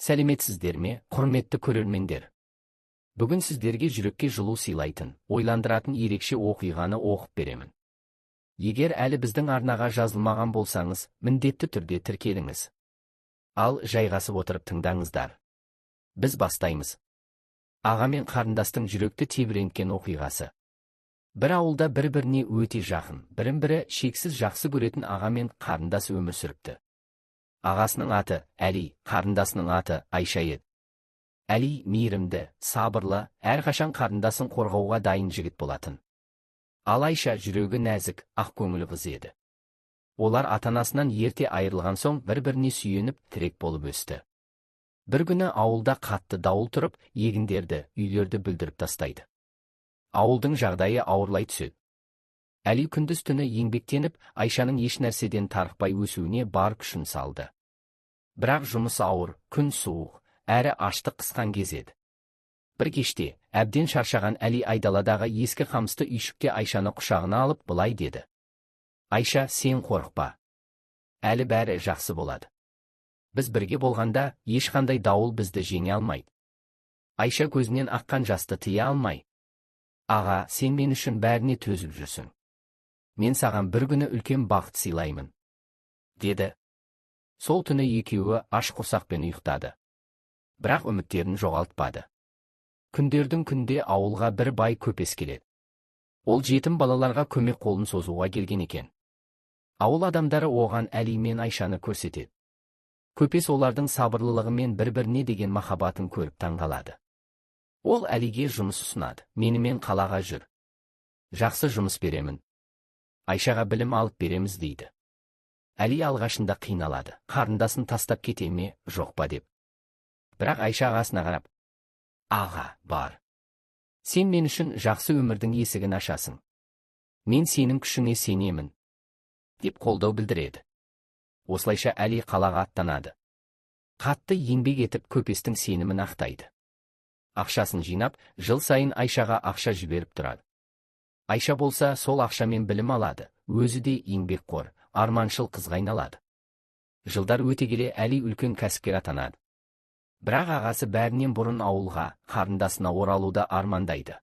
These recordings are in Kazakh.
Сәлеметсіздер ме, құрметті көрермендер? Бүгін сіздерге жүрекке жылу сыйлайтын, ойландыратын ерекше оқиғаны оқып беремін. Егер әлі біздің арнаға жазылмаған болсаңыз, міндетті түрде тіркеліңіз. Ал жайғасып отырып тыңдаңыздар. Біз бастаймыз. Аға мен қарындастың жүректі тебіренткен оқиғасы. Бір ауылда бір-біріне өте жақын, бірін-бірі шексіз жақсы көретін аға мен қарындас өмір сүріпті. Ағасының аты Әли, қарындасының аты Айша еді. Әли мейірімді, сабырлы, әрқашан қарындасын қорғауға дайын жігіт болатын. Ал Айша жүрегі нәзік, ақкөңіл қыз еді. Олар ата-анасынан ерте айырылған соң бір-біріне сүйеніп, тірек болып өсті. Бір күні ауылда қатты дауыл тұрып, егіндерді, үйлерді бүлдіріп тастайды. Ауылдың жағдайы ауырлай түседі. Әли күндіз-түні еңбектеніп, Айшаның еш нәрседен тарықпай өсуіне бар күшін салды. Бірақ жұмыс ауыр, күн суық, әрі аштық қысқан кез еді. Бір кеште, әбден шаршаған Әли айдаладағы ескі қамысты үйшікте Айшаны құшағына алып былай деді. Айша, сен қорықпа. Әлі бәрі жақсы болады. Біз бірге болғанда, ешқандай дауыл бізді жеңе алмайды. Айша көзінен аққан жасты тыя алмай. Аға, сен мен үшін бәріне төзіп жүрсің. Мен саған бір күні үлкен бақыт сыйлаймын, деді. Сол түні екеуі аш құрсақпен ұйықтады. Бірақ үміттерін жоғалтпады. Күндердің күнде ауылға бір бай көпес келеді. Ол жетім балаларға көмек қолын созуға келген екен. Ауыл адамдары оған Әли мен Айшаны көрсетеді. Көпес олардың сабырлылығы мен бір-біріне деген махаббатын көріп таңғалады. Ол Әлиге жұмыс ұсынады. Менімен қалаға жүр. Жақсы жұмыс беремін. Айшаға білім алып береміз дейді. Әли алғашында қиналады. Қарындасын тастап кете ме, жоқ па деп. Бірақ Айша ағасына қарап, аға, бар. Сен мен үшін жақсы өмірдің есігін ашасың. Мен сенің күшіңе сенемін, деп қолдау білдіреді. Осылайша Әли қалаға аттанады. Қатты еңбек етіп көпестің сенімін ақтайды. Ақшасын жинап, жыл сайын Айшаға ақша жіберіп тұрады. Айша болса сол ақшамен білім алады, өзі де еңбекқор, арманшыл қызға айналады. Жылдар өте келе Әли үлкен кәсіпкер атанады. Бірақ ағасы бәрінен бұрын ауылға, қарындасына оралуды армандайды.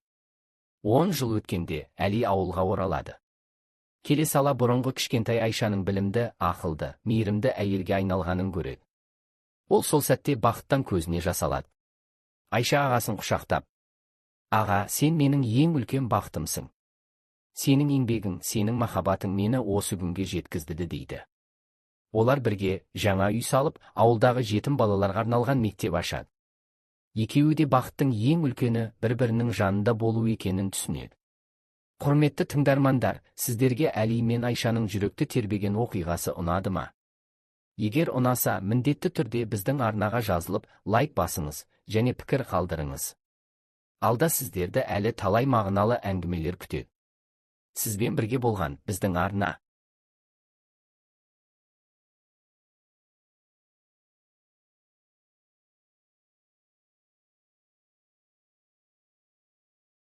10 жыл өткенде Әли ауылға оралады. Келе сала бұрынғы кішкентай Айшаның білімді, ақылды, мейірімді әйелге айналғанын көреді. Ол сол сәтте бақыттан көзіне жас алады. Айша ағасын құшақтап, аға, сен менің ең үлкен бақытымсың. Сенің еңбегің, сенің махаббатың мені осы күнге жеткізді дейді. Олар бірге жаңа үй салып, ауылдағы жетім балаларға арналған мектеп ашады. Екеуі де бақыттың ең үлкені бір-бірінің жанында болу екенін түсінеді. Құрметті тыңдармандар, сіздерге Әли мен Айшаның жүректі тербеген оқиғасы ұнады ма? Егер ұнаса, міндетті түрде біздің арнаға жазылып, лайк басыңыз және пікір қалдырыңыз. Алда сіздерді әлі талай мағыналы әңгімелер күтеді. Сізбен бірге болған біздің арна.